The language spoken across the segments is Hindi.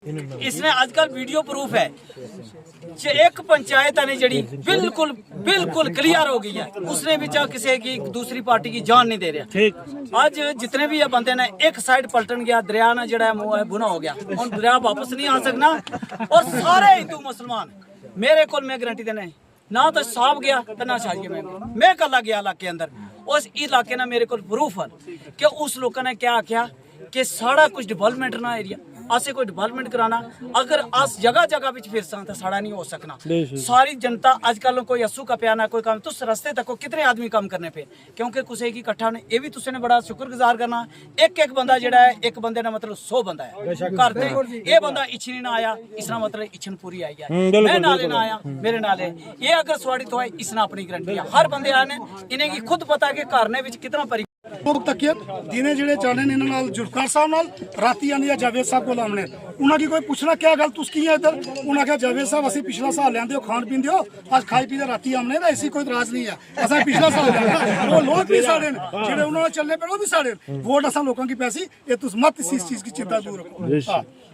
इसने आजकल वीडियो प्रूफ है कि एक पंचायत ने जड़ी बिल्कुल बिल्कुल क्लियर हो गई है, उसने भी चाह किसी की दूसरी पार्टी की जान नहीं दे रहा। ठीक आज जितने भी ये बंदे ने एक साइड पलटन गया, दरिया ना जड़ा मुंह है बुना हो गया और दरिया वापस नहीं आ सकना। और सारे हिंदू मुसलमान मेरे को मैं गारंटी देना ना तो साहब गया तो ना शाही मैं कला गया इलाके अंदर। उस इलाके ना मेरे को प्रूफ है कि उस लोगों ने क्या आख्या कि सारा कुछ डेवलपमेंट ना एरिया असे कोई डेवलपमेंट कराना अगर अस जगह जगह विच फिर तो साड़ा नहीं हो सकना। सारी जनता आजकल कोई अस्सू का प्याना कोई काम तुस रस्ते तक कितने आदमी काम करने पे क्योंकि कुछ की इकट्ठा ने ये भी तुसे ने बड़ा शुक्रगुजार करना। एक एक बंदा जड़ा है एक बंदे ने मतलब 100 बंदा है घर दे ये बंदा इच्छनी ना आया इसना मतलब इच्छन पूरी आई है। मैं नाले ना आया मेरे नाले ये अगर स्वाड़ित हो इसना अपनी गारंटी है। हर बंदे आने इन्हें की खुद पता कि घर ने विच कितना परी तकियत दिने जेडे जाने ने इन्हां नाल जुल्फकार साहब नाल राती आने जावेद साहब को लामने उन्हां की कोई पूछना क्या गल तुस की है इधर उन्हां कहा जावेद साहब असि पिछला साल लेंदे हो खान पीन दियो आज खाई पी राती आमने दा ऐसी कोई इतराज नहीं है असा पिछला साल लेंदे वो लोग भी साडे जेडे उन्हां नाल चलने पे वो भी साडे वोट असा लोकां की पैसी ये तुस मत इस चीज की चिंता दूर रखो।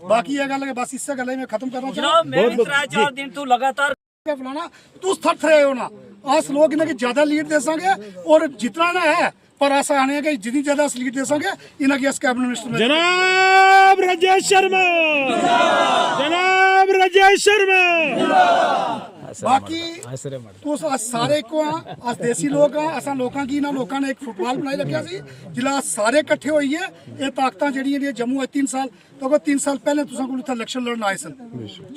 बाकी ये गल बस इससे गल मैं खत्म करना चाहता हूं। मैं भी 3-4 दिन तू लगातार फलाना तुस थर्थ रहे हो ना अस लोग इन्हें ज्यादा लीड दे सकेंगे और जितना ना है पर ऐसा आने कि जितनी ज्यादा लीड दे सके इन्हें की कैबिनेट मिनिस्टर जनाब राजेश शर्मा जनाब राजेश शर्मा बाकी तो सारे को अस देसी लोग हाँ असा लोगों की इन्होंने लोगों ने एक फुटबॉल बनाई रखा सी जिला सारे इकट्ठे होइए ये ताकत जी जम्मू है 3 साल तो 3 साल पहले तुसा को इलेक्शन लड़न आए सन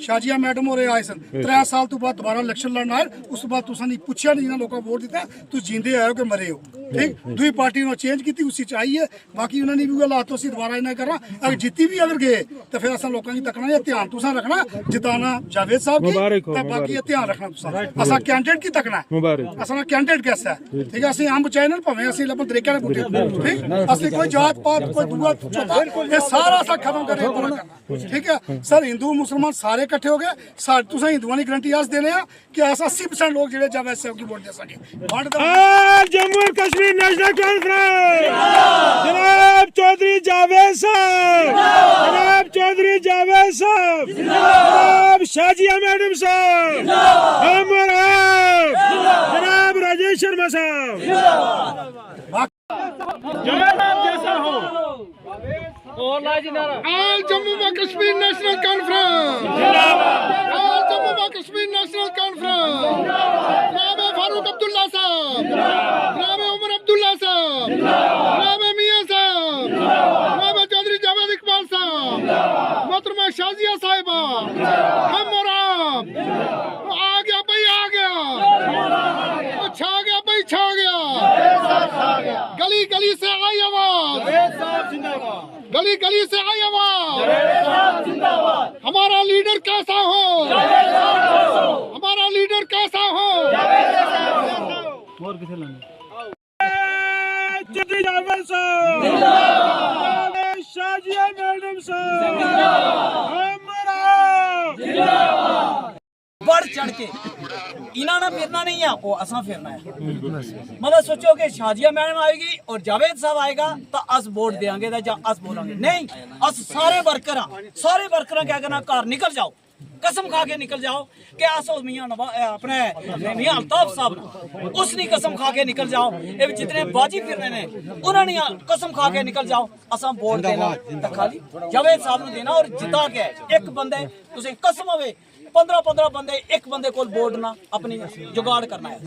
शाजिया मैडम और आए सन 3 साल तो बाद दोबारा इलेक्शन लड़न आए उस बाद तुसा नहीं पूछा नहीं जिन्होंने लोगों वोट दिता तुम जींदे आए हो कि मरे हो। ठीक दुई पार्टी ने चेंज की उसी चाहिए बाकी उन्होंने भी हालात असी दोबारा इन्हें करना अगर जीती भी अगर गए तो फिर असा लोगों की तकना या ध्यान तुसा रखना जिताना जावेद साहब की बाकी ध्यान रखना तुसा असा कैंडिडेट की तकना असा कैंडिडेट कैसा है। ठीक है असि आम चैनल भावें असि लबन तरीके ने पुट्टे ठीक असि कोई जात पात कोई दुआ चौथा ये सारा असा खत्म करना। ठीक है सर हिंदू मुसलमान सारे इकट्ठे हो गए तुसा हिंदुओं की गारंटी अस देने कि अस 80% लोग जेडे जावेद साहब की वोट दे सके। Jammu and Kashmir national conference जनाब चौधरी जावेद साहब जनाब चौधरी जावेद साहब जनाब शाजिया मैडम साहब हमर जनाब राजेश शर्मा साहब जैसा हो ऑल जम्मू व Kashmir national conference all Jammu व कश्मीर नेशनल कॉन्फ्रेंस जनाब फारूक अब्दुल्ला साहब जनाब उमर अब्दुल्ला साहब जनाब मियां साहब जनाब चौधरी जावेद इकबाल साहब मोहतरमा शाजिया साहिबा हम और आप आ गया भाई आ गया छा गया भाई छा गया गली गली से आई आवाज गली गली से आई आवाज हमारा लीडर कैसा हो हमारा लीडर कैसा हो चौधरी जावेद साहब शाजिया मैडम साहब बढ़ चढ़ के इन्होंने फिरना नहीं है वो असा फिरना है। मतलब सोचो कि शाजिया मैडम आएगी और जावेद साहब आएगा तो अस वोट देंगे अस बोलेंगे नहीं अस सारे वर्कर क्या करना घर निकल जाओ कसम खा के निकल जाओ कि अस मियां अपने मियां अल्ताफ साहब उसने कसम खा के निकल जाओ ये जितने बाजी फिरने ने उन्होंने कसम खा के निकल जाओ असा वोट देना तो खाली जावेद साहब ने देना और जिता के एक बंदे तुझे कसम होवे 15 बंदे एक बंदे को वोट ना अपनी जुगाड़ करना है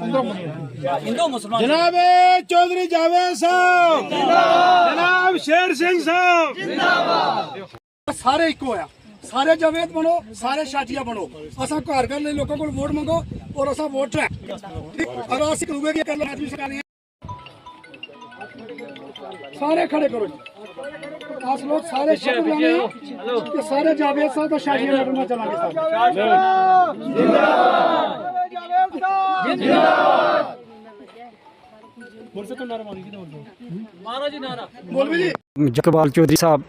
हिंदू मुसलमान जनाब चौधरी जावेद साहब जनाब शेर सिंह साहब सारे इको होया सारे जावेद बनो सारे शाजिया बनो असा घर घर ले लोगों को वोट मंगो और असा वोट है अगर अस करूगे कि कर आदमी सरकार सारे खड़े करो आप लोग सारे शब्द लाने कि सारे जावेद साहब का शाजिया मैडम में चलाएंगे इकबाल चौधरी साहब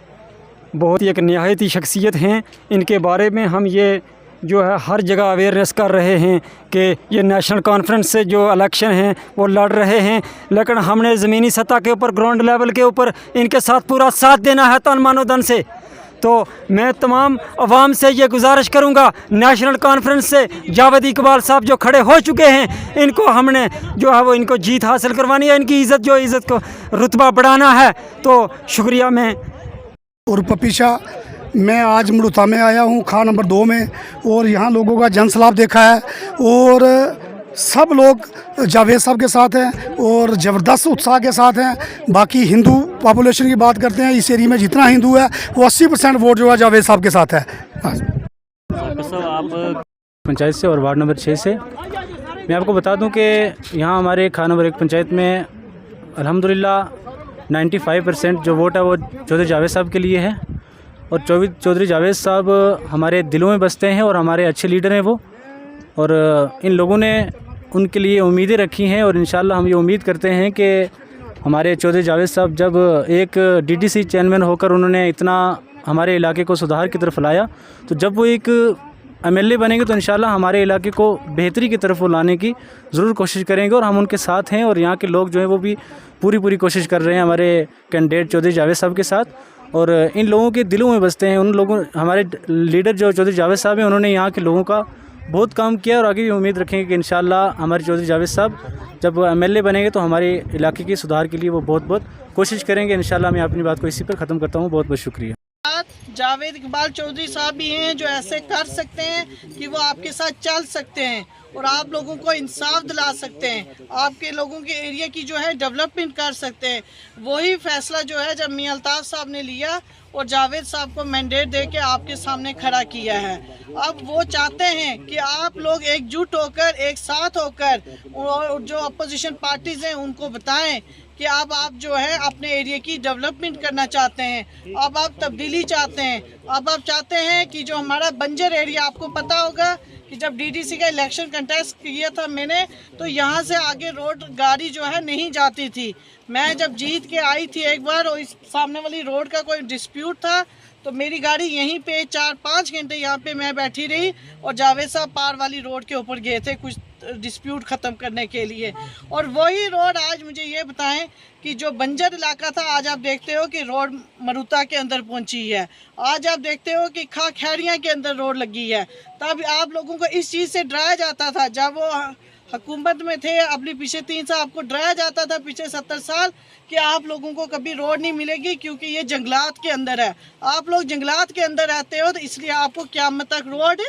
बहुत ही एक नहायती शख्सियत हैं। इनके बारे में हम ये जो है हर जगह अवेयरनेस कर रहे हैं कि ये नेशनल कॉन्फ्रेंस से जो इलेक्शन हैं वो लड़ रहे हैं, लेकिन हमने ज़मीनी सतह के ऊपर ग्राउंड लेवल के ऊपर इनके साथ पूरा साथ देना है तन मानो धन से। तो मैं तमाम अवाम से ये गुजारिश करूँगा, नेशनल कॉन्फ्रेंस से जावेद इकबाल साहब जो खड़े हो चुके हैं, इनको हमने जो है वो इनको जीत हासिल करवानी है, इनकी इज़्ज़त को रुतबा बढ़ाना है। तो शुक्रिया। मैं और पपीशा, मैं आज मड़ुता में आया हूँ, खा नंबर 2 में, और यहाँ लोगों का जनसलाब देखा है और सब लोग जावेद साहब के साथ हैं और ज़बरदस्त उत्साह के साथ हैं। बाकी हिंदू पॉपुलेशन की बात करते हैं, इस एरिया में जितना हिंदू है वो 80% वोट जो है जावेद साहब के साथ है। आप पंचायत से और वार्ड नंबर 6 से, मैं आपको बता दूं कि यहाँ हमारे खा नंबर 1 पंचायत में अल्हम्दुलिल्लाह 95% जो वोट है वो चौधरी जावेद साहब के लिए है। और चौधरी जावेद साहब हमारे दिलों में बसते हैं और हमारे अच्छे लीडर हैं वो, और इन लोगों ने उनके लिए उम्मीदें रखी हैं। और इंशाल्लाह हम ये उम्मीद करते हैं कि हमारे चौधरी जावेद साहब जब एक डीडीसी चेयरमैन होकर उन्होंने इतना हमारे इलाके को सुधार की तरफ लाया, तो जब वो एक एमएलए बनेंगे तो इंशाल्लाह हमारे इलाके को बेहतरी की तरफ वो लाने की ज़रूर कोशिश करेंगे। और हम उनके साथ हैं और यहाँ के लोग जो हैं वो भी पूरी कोशिश कर रहे हैं हमारे कैंडिडेट चौधरी जावेद साहब के साथ, और इन लोगों के दिलों में बसते हैं। उन लोगों, हमारे लीडर जो चौधरी जावेद साहब हैं, उन्होंने यहाँ के लोगों का बहुत काम किया और आगे भी उम्मीद रखेंगे कि इंशाल्लाह हमारे चौधरी जावेद साहब जब एमएलए बनेंगे तो हमारे इलाके के सुधार के लिए वो बहुत कोशिश करेंगे। इंशाल्लाह मैं अपनी बात को इसी पर ख़त्म करता हूँ। बहुत बहुत शुक्रिया। जावेद इकबाल चौधरी साहब भी हैं जो ऐसे कर सकते हैं कि वो आपके साथ चल सकते हैं और आप लोगों को इंसाफ दिला सकते हैं, आपके लोगों के एरिया की जो है डेवलपमेंट कर सकते हैं। वही फैसला जो है जब मियां अल्ताफ़ साहब ने लिया और जावेद साहब को मैंडेट दे के आपके सामने खड़ा किया है। अब वो चाहते हैं कि आप लोग एकजुट होकर, एक साथ होकर, और जो अपोजिशन पार्टीज़ हैं उनको बताएं कि अब आप जो है अपने एरिया की डेवलपमेंट करना चाहते हैं, अब आप तब्दीली चाहते हैं, अब आप चाहते हैं कि जो हमारा बंजर एरिया, आपको पता होगा कि जब डीडीसी का इलेक्शन कंटेस्ट किया था मैंने, तो यहाँ से आगे रोड गाड़ी जो है नहीं जाती थी। मैं जब जीत के आई थी एक बार और इस सामने वाली रोड का कोई डिस्प्यूट था तो मेरी गाड़ी यहीं पे 4-5 घंटे यहाँ पे मैं बैठी रही और जावेद साहब पार वाली रोड के ऊपर गए थे कुछ डिस्प्यूट ख़त्म करने के लिए। और वही रोड आज मुझे ये बताएं कि जो बंजर इलाका था, आज आप देखते हो कि रोड मरुता के अंदर पहुंची है। आज आप देखते हो कि खैरियाँ के अंदर रोड लगी है। तब आप लोगों को इस चीज़ से डराया जाता था जब वो हुकूमत में थे, अपने पीछे 3 साल आपको डराया जाता था, पीछे 70 साल, कि आप लोगों को कभी रोड नहीं मिलेगी क्योंकि ये जंगलात के अंदर है। आप लोग जंगलात के अंदर रहते हो तो इसलिए आपको क़यामत तक रोड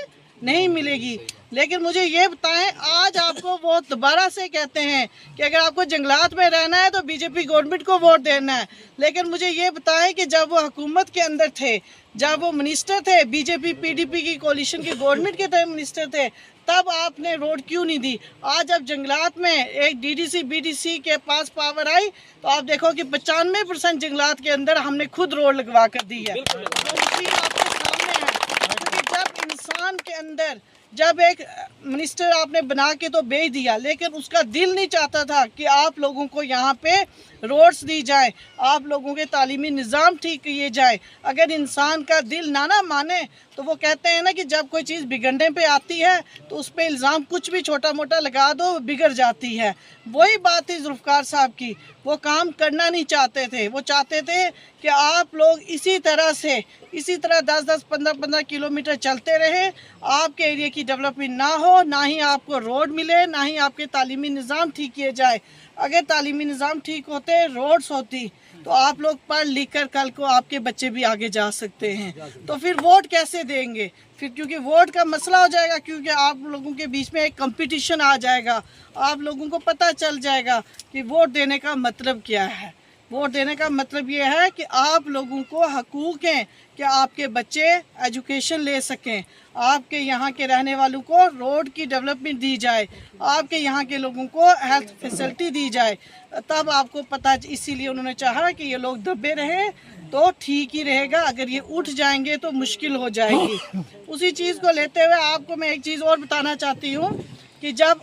नहीं मिलेगी। लेकिन मुझे ये बताएं, आज आपको वो दोबारा से कहते हैं कि अगर आपको जंगलात में रहना है तो बीजेपी गवर्नमेंट को वोट देना है। लेकिन मुझे ये बताएं कि जब वो हुकूमत के अंदर थे, जब वो मिनिस्टर थे, बीजेपी पीडीपी की कोalition की गवर्नमेंट के टाइम मिनिस्टर थे, तब आपने रोड क्यों नहीं दी? आज जब जंगलात में एक डीडीसी बीडीसी के पास पावर आई तो आप देखो कि 95% जंगलात के अंदर हमने खुद रोड लगवा कर दी है। तो उसी आपके सामने है, क्योंकि जब इंसान के अंदर जब एक मिनिस्टर आपने बना के तो भेज दिया, लेकिन उसका दिल नहीं चाहता था कि आप लोगों को यहाँ पे रोड्स दी जाए, आप लोगों के तालीमी निज़ाम ठीक किए जाए। अगर इंसान का दिल ना माने तो वो कहते हैं ना कि जब कोई चीज़ बिगड़ने पे आती है तो उस पर इल्ज़ाम कुछ भी छोटा मोटा लगा दो, बिगड़ जाती है। वही बात थी जुल्फ़िकार साहब की, वो काम करना नहीं चाहते थे। वो चाहते थे कि आप लोग इसी तरह 10-10, 15-15 किलोमीटर चलते रहे, आपके एरिया की डेवलपमेंट ना हो, ना ही आपको रोड मिले, ना ही आपके तालीमी निज़ाम ठीक किए जाए। अगर तालीमी निज़ाम ठीक होते, रोड्स होती, तो आप लोग पढ़ लिख कर कल को आपके बच्चे भी आगे जा सकते हैं। तो फिर वोट कैसे देंगे? फिर क्योंकि वोट का मसला हो जाएगा, क्योंकि आप लोगों के बीच में एक कंपटीशन आ जाएगा। आप लोगों को पता चल जाएगा कि वोट देने का मतलब क्या है। वोट देने का मतलब ये है कि आप लोगों को हकूक़ हैं कि आपके बच्चे एजुकेशन ले सकें, आपके यहाँ के रहने वालों को रोड की डेवलपमेंट दी जाए, आपके यहाँ के लोगों को हेल्थ फैसिलिटी दी जाए। तब आपको पता, इसीलिए उन्होंने चाहा कि ये लोग दबे रहें तो ठीक ही रहेगा, अगर ये उठ जाएंगे तो मुश्किल हो जाएगी। उसी चीज़ को लेते हुए आपको मैं एक चीज़ और बताना चाहती हूँ कि जब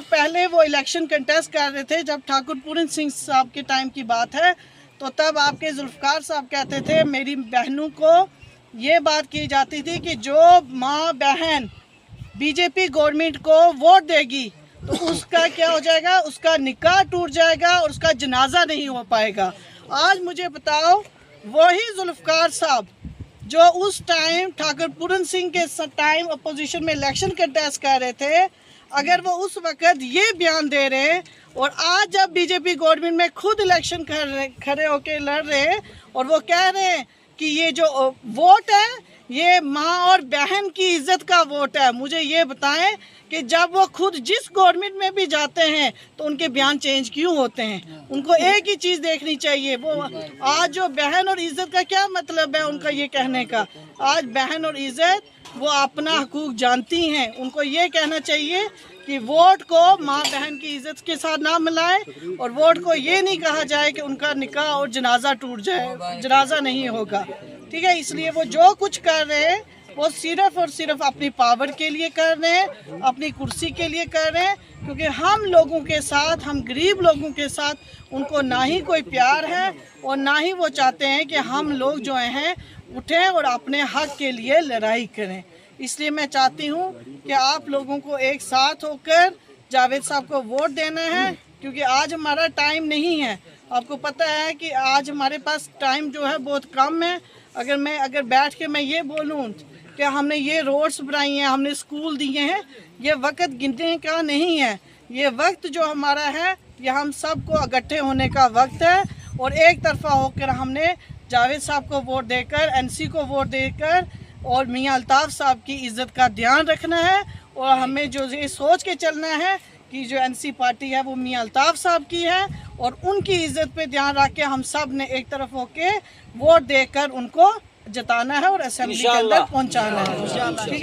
पहले वो इलेक्शन कंटेस्ट कर रहे थे, जब ठाकुर पूरन सिंह साहब के टाइम की बात है, तो तब आपके जुल्फ़िकार साहब कहते थे मेरी बहनों को ये बात की जाती थी कि जो माँ बहन बीजेपी गवर्नमेंट को वोट देगी तो उसका क्या हो जाएगा, उसका निकाह टूट जाएगा और उसका जनाजा नहीं हो पाएगा। आज मुझे बताओ, वही जुल्फ़िकार साहब जो उस टाइम ठाकुर पूरन सिंह के टाइम अपोजिशन में इलेक्शन कंटेस्ट कर रहे थे, अगर वो उस वक्त ये बयान दे रहे हैं और आज जब बीजेपी गवर्नमेंट में खुद इलेक्शन खड़े होके लड़ रहे हैं और वो कह रहे हैं कि ये जो वोट है ये माँ और बहन की इज्जत का वोट है, मुझे ये बताएं कि जब वो खुद जिस गवर्नमेंट में भी जाते हैं तो उनके बयान चेंज क्यों होते हैं? उनको एक ही चीज़ देखनी चाहिए। वो आज जो बहन और इज्जत का क्या मतलब है उनका ये कहने का? आज बहन और इज्जत वो अपना हकूक जानती हैं। उनको ये कहना चाहिए कि वोट को माँ बहन की इज्जत के साथ ना मिलाएं और वोट को ये नहीं कहा जाए कि उनका निकाह और जनाजा टूट जाए, जनाजा नहीं होगा, ठीक है। इसलिए वो जो कुछ कर रहे हैं वो सिर्फ और सिर्फ अपनी पावर के लिए कर रहे हैं, अपनी कुर्सी के लिए कर रहे हैं, क्योंकि हम लोगों के साथ, हम गरीब लोगों के साथ उनको ना ही कोई प्यार है और ना ही वो चाहते हैं कि हम लोग जो हैं उठें और अपने हक के लिए लड़ाई करें। इसलिए मैं चाहती हूँ कि आप लोगों को एक साथ होकर जावेद साहब को वोट देना है, क्योंकि आज हमारा टाइम नहीं है। आपको पता है कि आज हमारे पास टाइम जो है बहुत कम है। अगर बैठ के मैं ये बोलूँ कि हमने ये रोड्स बनाई हैं, हमने स्कूल दिए हैं, ये वक्त गिनने का नहीं है। ये वक्त जो हमारा है ये हम सबको इकट्ठे होने का वक्त है और एक तरफा होकर हमने जावेद साहब को वोट देकर, एनसी को वोट देकर और मियां अल्ताफ़ साहब की इज़्ज़त का ध्यान रखना है। और हमें जो ये सोच के चलना है कि जो एनसी पार्टी है वो मियां अल्ताफ़ साहब की है और उनकी इज़्ज़त पे ध्यान रख के हम सब ने एक तरफ होके वोट देकर उनको जताना है और असेंबली के अंदर पहुंचाना है, ठीक है।